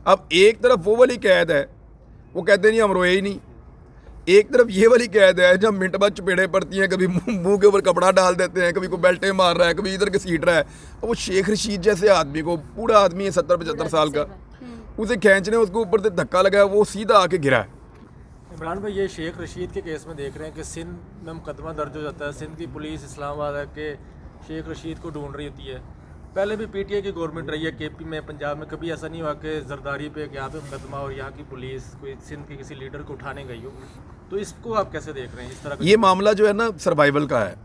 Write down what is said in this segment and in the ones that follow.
अब एक तरफ वो वाली कैद है, वो कहते नहीं हम रोए ही नहीं, एक तरफ ये वाली कैद है जब मिनट बाद चपेड़े पड़ती हैं, कभी मुंह के ऊपर कपड़ा डाल देते हैं, कभी को बेल्टें मार रहा है, कभी इधर घसीट रहा है। और वो शेख रशीद जैसे आदमी को, बूढ़ा आदमी है 70-75 साल का, उसे खींचने उसको ऊपर से धक्का लगा, वो सीधा आके गिरा है। इमरान भाई, ये शेख रशीद के केस में देख रहे हैं कि सिंध में मुकदमा दर्ज हो जाता है, सिंध की पुलिस इस्लामाबाद के शेख रशीद को ढूंढ रही होती है। पहले भी पीटीआई की गवर्नमेंट रही है केपी में, पंजाब में, कभी ऐसा नहीं हुआ कि जरदारी पे यहाँ पे मुकदमा और यहाँ की पुलिस कोई सिंध के किसी लीडर को उठाने गई हो। तो इसको आप कैसे देख रहे हैं इस तरह का? ये मामला जो है ना सर्वाइवल का है,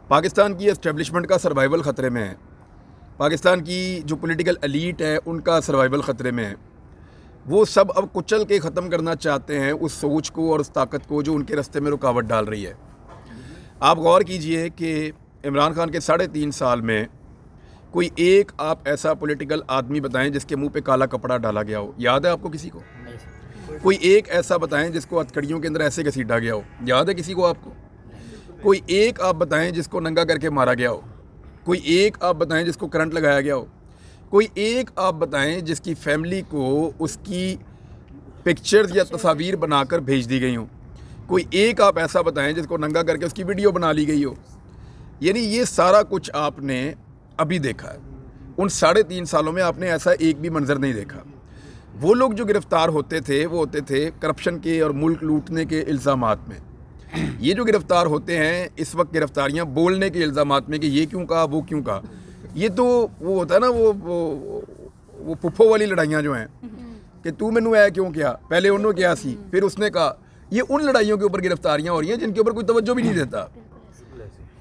पाकिस्तान की एस्टेब्लिशमेंट का सर्वाइवल ख़तरे में है, पाकिस्तान की जो पॉलिटिकल एलीट है उनका सर्वाइवल ख़तरे में है। वो सब अब कुचल के ख़त्म करना चाहते हैं उस सोच को और उस ताकत को जो उनके रास्ते में रुकावट डाल रही है। आप गौर कीजिए कि इमरान खान के 3.5 साल में कोई एक आप ऐसा पॉलिटिकल आदमी बताएं जिसके मुंह पे काला कपड़ा डाला गया हो, याद है आपको किसी को? कोई एक ऐसा बताएं जिसको हथकड़ियों के अंदर ऐसे घसीटा गया हो, याद है किसी को आपको? कोई एक आप बताएं जिसको नंगा करके मारा गया हो, कोई एक आप बताएं जिसको करंट लगाया गया हो, कोई एक आप बताएं जिसकी फैमिली को उसकी पिक्चर्स या तस्वीर बनाकर भेज दी गई हो, कोई एक आप ऐसा बताएं जिसको नंगा करके उसकी वीडियो बना ली गई हो। यानी ये सारा कुछ आपने अभी देखा है, उन 3.5 सालों में आपने ऐसा एक भी मंजर नहीं देखा। वो लोग जो गिरफ़्तार होते थे वो होते थे करप्शन के और मुल्क लूटने के इल्ज़ामात में। ये जो गिरफ़्तार होते हैं इस वक्त गिरफ़्तारियाँ बोलने के इल्ज़ामात में कि ये क्यों कहा वो क्यों कहा। ये तो वो होता है ना वो पुप्पो वाली लड़ाइयाँ जो हैं कि तू मैनू ऐ क्यों किया, पहले उन्होंने किया सी फिर उसने कहा। ये उन लड़ाइयों के ऊपर गिरफ़्तारियाँ हो रही हैं जिनके ऊपर कोई तवज्जो भी नहीं देता।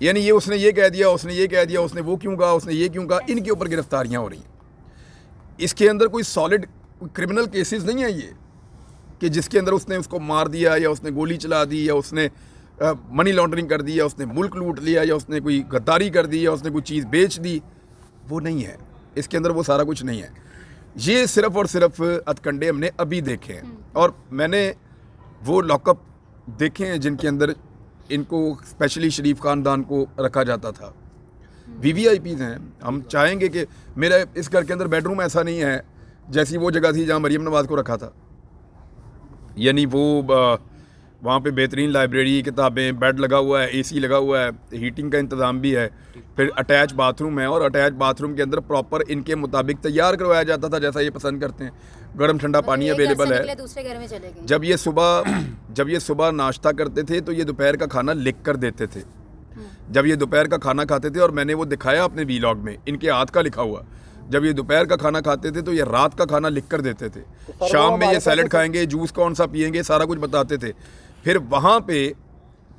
यानी ये उसने ये कह दिया, उसने ये कह दिया, उसने वो क्यों कहा, उसने ये क्यों कहा, इनके ऊपर गिरफ़्तारियाँ हो रही हैं। इसके अंदर कोई सॉलिड क्रिमिनल केसेस नहीं है ये कि जिसके अंदर उसने उसको मार दिया या उसने गोली चला दी या उसने मनी लॉन्ड्रिंग कर दी या उसने मुल्क लूट लिया या उसने कोई गद्दारी कर दी या उसने कोई चीज़ बेच दी। वो नहीं है, इसके अंदर वो सारा कुछ नहीं है। ये सिर्फ़ और सिर्फ हथकंडे हमने अभी देखे हैं और मैंने वो लॉकअप देखे हैं जिनके अंदर इनको स्पेशली शरीफ ख़ानदान को रखा जाता था। VVIPs हैं। हम चाहेंगे कि मेरा इस घर के अंदर बेडरूम ऐसा नहीं है जैसी वो जगह थी जहाँ मरीम नवाज़ को रखा था। यानी वो वहाँ पे बेहतरीन लाइब्रेरी, किताबें, बेड लगा हुआ है, AC लगा हुआ है, हीटिंग का इंतज़ाम भी है, फिर अटैच बाथरूम है और अटैच बाथरूम के अंदर प्रॉपर इनके मुताबिक तैयार करवाया जाता था जैसा ये पसंद करते हैं। गर्म ठंडा पानी अवेलेबल है। दूसरे घर में चले गए। जब ये सुबह नाश्ता करते थे तो ये दोपहर का खाना लिख कर देते थे। जब ये दोपहर का खाना खाते थे और मैंने वो दिखाया अपने वीलॉग में, इनके हाथ का लिखा हुआ। जब ये दोपहर का खाना खाते थे तो ये रात का खाना लिख कर देते थे। शाम में ये सैलड खाएंगे, जूस कौन सा पिएंगे, सारा कुछ बताते थे। फिर वहाँ पे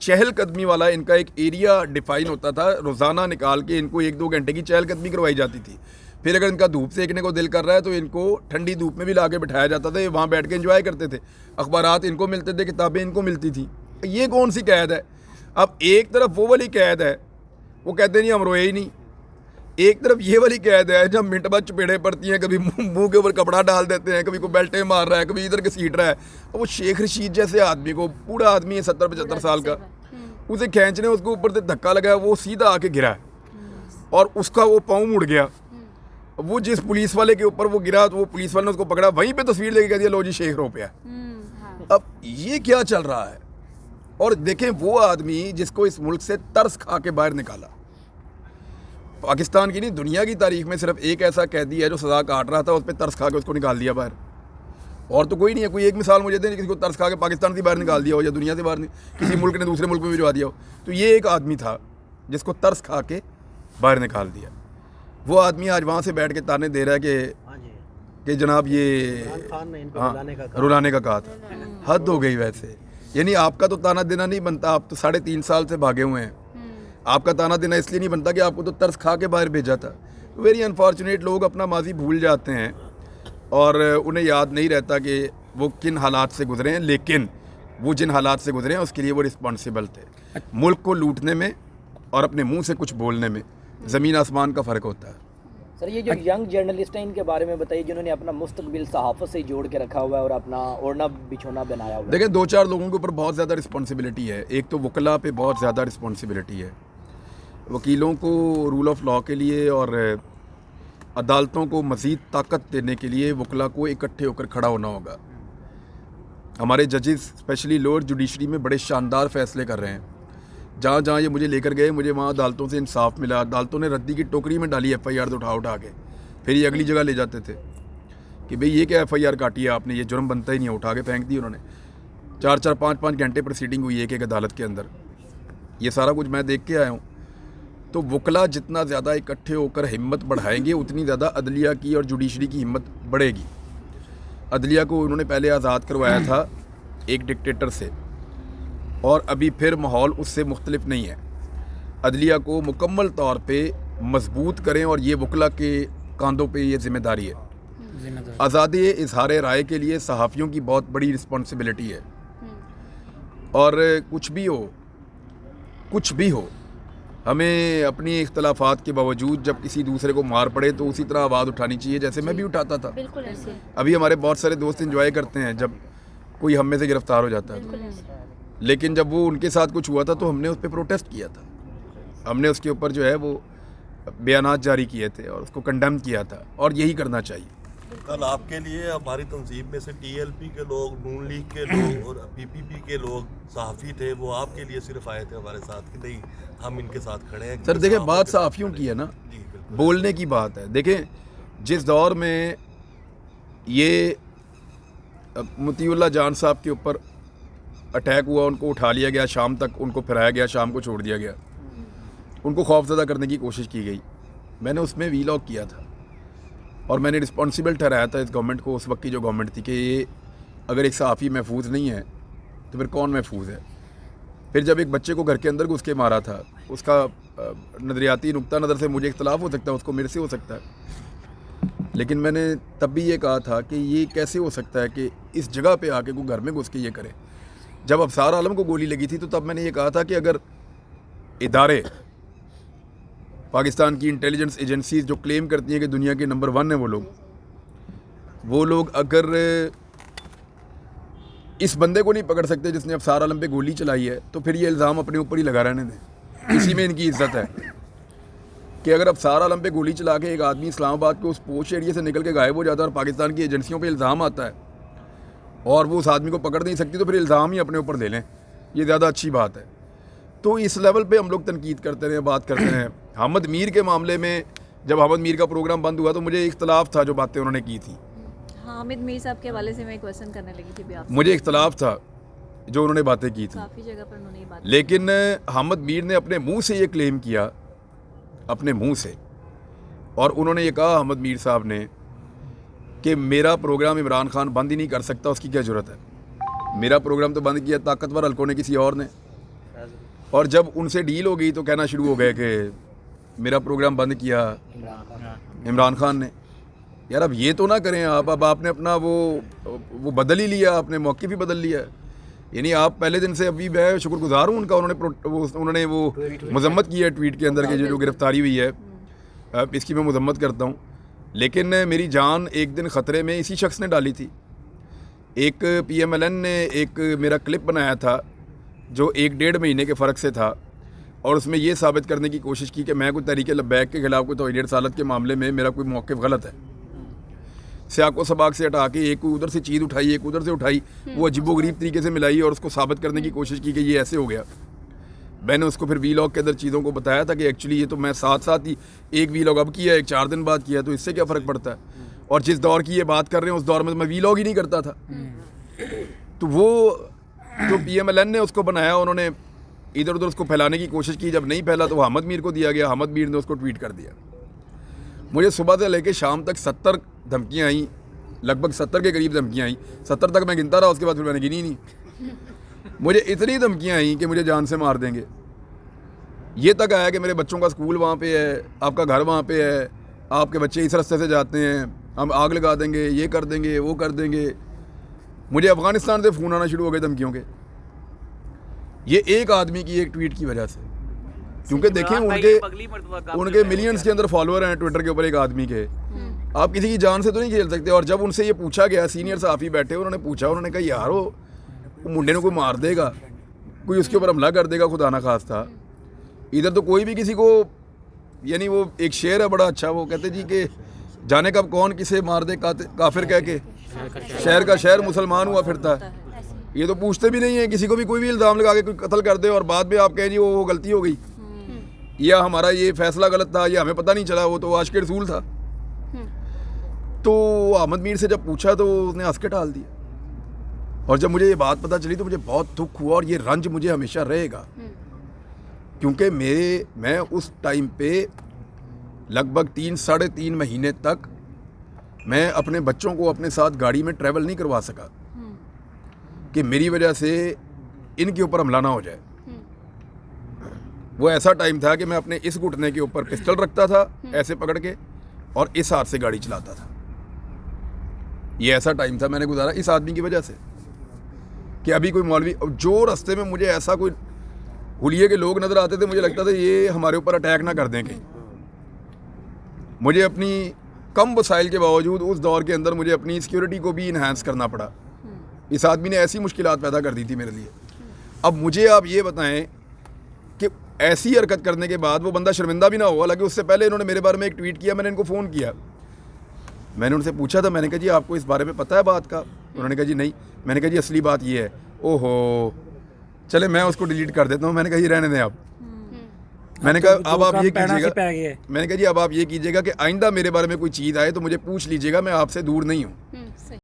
चहलकदमी वाला इनका एक एरिया डिफाइन होता था, रोज़ाना निकाल के इनको 1-2 घंटे की चहलकदमी करवाई जाती थी। फिर अगर इनका धूप सेकने को दिल कर रहा है तो इनको ठंडी धूप में भी ला के बिठाया जाता था, ये वहाँ बैठ के एंजॉय करते थे। अखबारात इनको मिलते थे, किताबें इनको मिलती थी। ये कौन सी कैद है? अब एक तरफ वो वाली कैद है, वो कहते नहीं हम रोए ही नहीं, एक तरफ ये वाली कैद है जब मिनट बाद चपेड़े पड़ती हैं, कभी मुंह के ऊपर कपड़ा डाल देते हैं, कभी को बेल्टें मार रहा है, कभी इधर घसीट रहा है। और वो शेख रशीद जैसे आदमी को, बूढ़ा आदमी है 70-75 साल का, उसे खींचने उसको ऊपर से धक्का लगा, वो सीधा आके गिरा है और उसका वो पाँव मुड़ गया। वो जिस पुलिस वाले के ऊपर वो गिरा तो वो पुलिस वाले ने उसको पकड़ा, वहीं पे तस्वीर लेके कह दिया लो जी शेख रो पे है। अब ये क्या चल रहा है? और देखें वो आदमी जिसको इस मुल्क से तरस खा के बाहर निकाला, पाकिस्तान की नहीं दुनिया की तारीख में सिर्फ एक ऐसा कैदी है जो सज़ा काट रहा था, उस पर तरस खा के उसको निकाल दिया बाहर। और तो कोई नहीं है। कोई एक मिसाल मुझे दें किसी को तरस खा के पाकिस्तान से बाहर निकाल दिया हो या दुनिया से बाहर किसी मुल्क ने दूसरे मुल्क में भिजवा दिया हो। तो ये एक आदमी था जिसको तरस खा के बाहर निकाल दिया। वो आदमी आज वहाँ से बैठ के ताने दे रहा है कि जनाब ये रुलाने का कहा था। हद हो गई वैसे। यानी आपका तो ताना देना नहीं बनता, आप तो 3.5 साल से भागे हुए हैं। आपका ताना देना इसलिए नहीं बनता कि आपको तो तरस खा के बाहर भेजा था। वेरी अनफॉर्चुनेट, लोग अपना माजी भूल जाते हैं और उन्हें याद नहीं रहता कि वो किन हालात से गुजरे हैं, लेकिन वो जिन हालात से गुजरे हैं उसके लिए वो रिस्पॉन्सिबल थे। मुल्क को लूटने में और अपने मुंह से कुछ बोलने में ज़मीन आसमान का फ़र्क होता है। सर, ये जो यंग जर्नलिस्ट हैं इनके बारे में बताइए जिन्होंने अपना मुस्तकबिल सहाफ़त से जोड़ के रखा हुआ है और अपना ओढ़ना बिछोना बनाया हुआ है। देखें 2-4 लोगों के ऊपर बहुत ज़्यादा रिस्पॉन्सिबिलिटी है। एक तो वकला पे बहुत ज़्यादा रिस्पॉन्सिबिलिटी है, वकीलों को रूल ऑफ लॉ के लिए और अदालतों को मज़ीद ताकत देने के लिए वकला को इकट्ठे होकर खड़ा होना होगा। हमारे जजेस स्पेशली लोअर जुडिशरी में बड़े शानदार फ़ैसले कर रहे हैं। जहाँ जहाँ ये मुझे लेकर गए, मुझे वहाँ अदालतों से इंसाफ मिला। अदालतों ने रद्दी की टोकरी में डाली FIR उठा के, फिर ये अगली जगह ले जाते थे कि भाई ये क्या FIR काटी है आपने, ये जुर्म बनता ही नहीं है, उठा के फेंक दी उन्होंने। 4-4 5-5 घंटे प्रोसीडिंग हुई एक अदालत के अंदर। ये सारा कुछ मैं देख के आया हूँ। तो वकला जितना ज़्यादा इकट्ठे होकर हिम्मत बढ़ाएंगे, उतनी ज़्यादा अदलिया की और जुडिशरी की हिम्मत बढ़ेगी। अदलिया को उन्होंने पहले आज़ाद करवाया था एक डिक्टेटर से, और अभी फिर माहौल उससे मुख्तलिफ नहीं है। अदलिया को मुकम्मल तौर पे मजबूत करें, और ये वकला के कांधों पे ये जिम्मेदारी है। आज़ादी इजहार राय के लिए सहाफ़ियों की बहुत बड़ी रिस्पॉन्सिबिलिटी है। और कुछ भी हो, हमें अपनी इख्तलाफात के बावजूद जब किसी दूसरे को मार पड़े तो उसी तरह आवाज़ उठानी चाहिए जैसे मैं भी उठाता था। बिल्कुल ऐसे। अभी हमारे बहुत सारे दोस्त एंजॉय करते हैं जब कोई हम में से गिरफ्तार हो जाता है, लेकिन जब वो उनके साथ कुछ हुआ था तो हमने उस पर प्रोटेस्ट किया था। हमने उसके ऊपर जो है वो बयानात जारी किए थे और उसको कंडेम किया था, और यही करना चाहिए। कल आपके लिए हमारी तंजीम में से TLP के लोग, नून लीग के लोग और PPP के लोग सहाफ़ी थे, वो आपके लिए सिर्फ आए थे हमारे साथ कि नहीं हम इनके साथ खड़े हैं। सर देखें, बात सहाफ़ियों की है ना, बोलने की बात है। देखें, जिस दौर में ये मतीउल्लाह जान साहब के ऊपर अटैक हुआ, उनको उठा लिया गया, शाम तक उनको फिराया गया, शाम को छोड़ दिया गया, उनको खौफज़दा करने की कोशिश की गई। मैंने उसमें वीलॉग किया था और मैंने रिस्पॉन्सिबल ठहराया था इस गवर्नमेंट को, उस वक्त की जो गवर्नमेंट थी, कि ये अगर एक सहाफ़ी महफूज नहीं है तो फिर कौन महफूज है। फिर जब एक बच्चे को घर के अंदर घुस के मारा था, उसका नज़रियाती नुक्ता नज़र से मुझे इख्तलाफ हो सकता है, उसको मेरे से हो सकता है, लेकिन मैंने तब भी ये कहा था कि ये कैसे हो सकता है कि इस जगह पे आके कोई घर में घुस के ये करे। जब अफसार आलम को गोली लगी थी तो तब मैंने ये कहा था कि अगर इदारे, पाकिस्तान की इंटेलिजेंस एजेंसीज जो क्लेम करती हैं कि दुनिया के नंबर 1 है वो लोग अगर इस बंदे को नहीं पकड़ सकते जिसने अफसार आलम पे गोली चलाई है, तो फिर ये इल्ज़ाम अपने ऊपर ही लगा रहने दें। इसी में इनकी इज्जत है कि अगर अफसार आलम पे गोली चला के एक आदमी इस्लामाबाद के उस पोश एरिया से निकल के गायब हो जाता है और पाकिस्तान की एजेंसियों पे इल्ज़ाम आता है और वो उस आदमी को पकड़ नहीं सकती, तो फिर इल्ज़ाम ही अपने ऊपर ले लें, ये ज़्यादा अच्छी बात है। तो इस लेवल पे हम लोग तनकीद करते रहे, बात करते हैं। हामिद मीर के मामले में जब हामिद मीर का प्रोग्राम बंद हुआ तो मुझे इख्तलाफ था जो बातें उन्होंने की थी। हामिद मीर साहब के हवाले से मैं क्वेश्चन करने लगी थी भी आपसे। मुझे इख्तलाफ था जो उन्होंने बातें की थी, काफ़ी जगह पर उन्होंने ये बात, लेकिन हामिद मीर ने अपने मुंह से ये क्लेम किया, अपने मुंह से, और उन्होंने ये कहा हामिद मीर साहब ने कि मेरा प्रोग्राम इमरान खान बंद ही नहीं कर सकता, उसकी क्या ज़रूरत है। मेरा प्रोग्राम तो बंद किया ताकतवर हल्कों ने, किसी और ने, और जब उनसे डील हो गई तो कहना शुरू हो गए कि मेरा प्रोग्राम बंद किया इमरान खान ने। यार अब ये तो ना करें आप, अब आपने अपना वो बदल ही लिया, आपने मौक़िफ़ भी बदल लिया। यानी आप पहले दिन से, अभी मैं शुक्रगुजार हूँ उनका, उन्होंने वो मजम्मत की है ट्वीट के अंदर के जो गिरफ़्तारी हुई है, इसकी मैं मजम्मत करता हूँ, लेकिन मेरी जान एक दिन ख़तरे में इसी शख्स ने डाली थी। एक PMLN ने एक मेरा क्लिप बनाया था जो 1-1.5 महीने के फ़र्क से था, और उसमें ये साबित करने की कोशिश की कि मैं कोई तहरीक लब्बैक के ख़िलाफ़ कोई तौहीद रसालत के मामले में मेरा कोई मौक़िफ़ गलत है। सियाको सबाक से हटा के एक उधर से चीज़ उठाई, एक उधर से उठाई, वो अजीबोगरीब तरीके से मिलाई और उसको साबित करने की कोशिश की कि ये ऐसे हो गया। मैंने उसको फिर वीलॉग के अंदर चीज़ों को बताया था कि एक्चुअली ये तो मैं साथ साथ ही एक वीलॉग अब किया, एक 4 दिन बाद किया, तो इससे क्या फ़र्क पड़ता है। और जिस दौर की ये बात कर रहे हैं उस दौर में मैं वीलॉग ही नहीं करता था। तो वो जो PMLN ने उसको बनाया, उन्होंने इधर उधर उसको फैलाने की कोशिश की, जब नहीं फैला तो हामिद मीर को दिया गया, हामिद मीर ने उसको ट्वीट कर दिया। मुझे सुबह से लेकर शाम तक 70 धमकियाँ आई, लगभग 70 के करीब धमकियाँ आई। 70 तक मैं गिनता रहा, उसके बाद फिर मैंने गिनी नहीं। मुझे इतनी धमकियाँ आई कि मुझे जान से मार देंगे। ये तक आया कि मेरे बच्चों का स्कूल वहाँ पे है, आपका घर वहाँ पे है, आपके बच्चे इस रास्ते से जाते हैं, हम आग लगा देंगे, ये कर देंगे, वो कर देंगे। मुझे अफ़गानिस्तान से फ़ोन आना शुरू हो गए धमकियों के, ये एक आदमी की एक ट्वीट की वजह से। क्योंकि देखें उनके मिलियंस के अंदर फॉलोअर हैं ट्विटर के ऊपर एक आदमी के, आप किसी की जान से तो नहीं खेल सकते। और जब उनसे ये पूछा गया, सीनियर सहाफ़ी बैठे, उन्होंने पूछा, उन्होंने कहा यार वो मुंडे ने कोई मार देगा, कोई उसके ऊपर हमला कर देगा, खुदा ना खास्ता। इधर तो कोई भी किसी को, यानी वो एक शेर है बड़ा अच्छा, वो कहते जी कि जाने कब कौन किसे मार दे काफिर कह के, शहर का शहर मुसलमान हुआ फिरता है। ये तो पूछते भी नहीं है, किसी को भी कोई भी इल्ज़ाम लगा के कोई कत्ल कर दे और बाद में आप कहें जी वो गलती हो गई, या हमारा ये फैसला गलत था, या हमें पता नहीं चला, वो तो आशिक़ रसूल था। तो अहमद मीर से जब पूछा तो उसने हंस के टाल दिया। और जब मुझे ये बात पता चली तो मुझे बहुत दुख हुआ, और ये रंज मुझे हमेशा रहेगा, क्योंकि मैं उस टाइम पे लगभग 3-3.5 महीने तक मैं अपने बच्चों को अपने साथ गाड़ी में ट्रैवल नहीं करवा सका कि मेरी वजह से इनके ऊपर हमला ना हो जाए। वो ऐसा टाइम था कि मैं अपने इस घुटने के ऊपर पिस्टल रखता था ऐसे पकड़ के, और इस हाथ से गाड़ी चलाता था। ये ऐसा टाइम था मैंने गुजारा इस आदमी की वजह से, कि अभी कोई मौलवी, जो रास्ते में मुझे ऐसा कोई हुलिये के लोग नज़र आते थे, मुझे लगता था ये हमारे ऊपर अटैक ना कर दें कहीं। मुझे अपनी कम वसाइल के बावजूद उस दौर के अंदर मुझे अपनी सिक्योरिटी को भी इन्हांस करना पड़ा। इस आदमी ने ऐसी मुश्किलात पैदा कर दी थी मेरे लिए। अब मुझे आप ये बताएं कि ऐसी हरकत करने के बाद वो बंदा शर्मिंदा भी ना हो। हालांकि उससे पहले इन्होंने मेरे बारे में एक ट्वीट किया, मैंने इनको फ़ोन किया, मैंने उनसे पूछा था, मैंने कहा जी आपको इस बारे में पता है बात का? उन्होंने कहा जी नहीं। मैंने कहा जी असली बात ये है। ओहो, चले मैं उसको डिलीट कर देता हूँ। मैंने कहा ये रहने दें आप। मैंने कहा अब आप ये कीजिएगा, मैंने कहा जी अब आप ये कीजिएगा कि आइंदा मेरे बारे में कोई चीज़ आए तो मुझे पूछ लीजिएगा, मैं आपसे दूर नहीं हूँ।